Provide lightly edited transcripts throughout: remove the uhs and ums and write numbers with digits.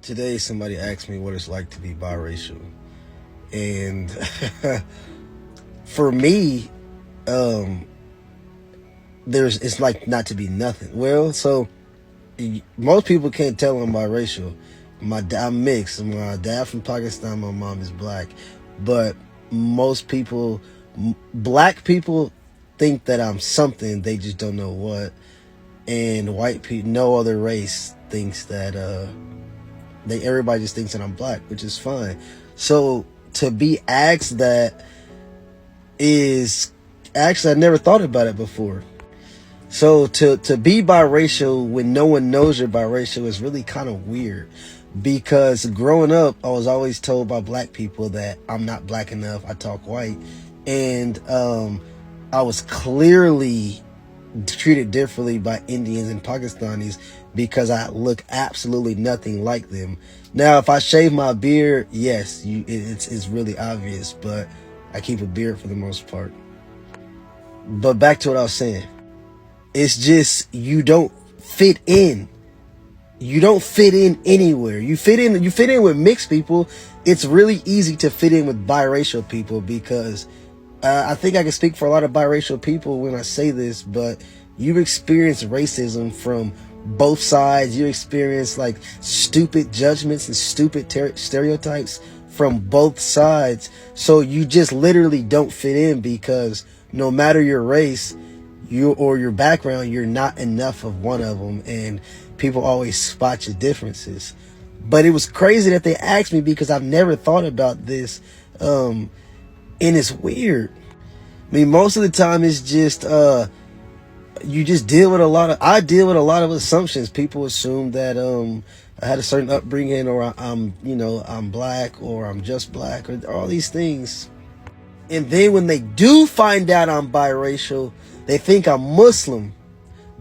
Today somebody asked me what it's like to be biracial, and for me, um, it's like not to be nothing. Well, so most people can't tell I'm biracial. I'm mixed. My dad from Pakistan, my mom is black, but most people, black people, think that I'm something. They just don't know what. And white people, no other race thinks that everybody just thinks that I'm black, which is fine. So to be asked that is actually, I never thought about it before. So to be biracial when no one knows you're biracial is really kind of weird, because growing up I was always told by black people that I'm not black enough, I talk white, and I was clearly treated differently by Indians and Pakistanis because I look absolutely nothing like them. Now, if I shave my beard, yes, it's really obvious, but I keep a beard for the most part. But back to what I was saying. It's just you don't fit in. You don't fit in anywhere. You fit in with mixed people. It's really easy to fit in with biracial people because I think I can speak for a lot of biracial people when I say this, but you experience racism from both sides. You experience like stupid judgments and stupid stereotypes from both sides. So you just literally don't fit in because no matter your race, or your background, you're not enough of one of them, and people always spot your differences. But it was crazy that they asked me because I've never thought about this, and it's weird. I mean, most of the time it's just you just deal with I deal with a lot of assumptions. People assume that I had a certain upbringing, or I'm black, or I'm just black, or all these things. And then when they do find out I'm biracial, they think I'm Muslim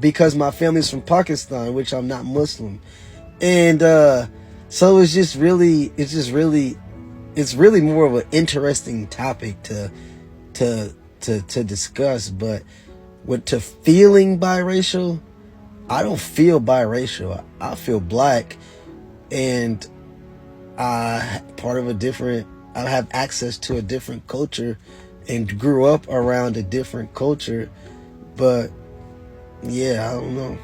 because my family's from Pakistan, which I'm not Muslim. And so it's really more of an interesting topic to discuss. But to feeling biracial, I don't feel biracial. I feel black, and I have access to a different culture and grew up around a different culture. But yeah, I don't know.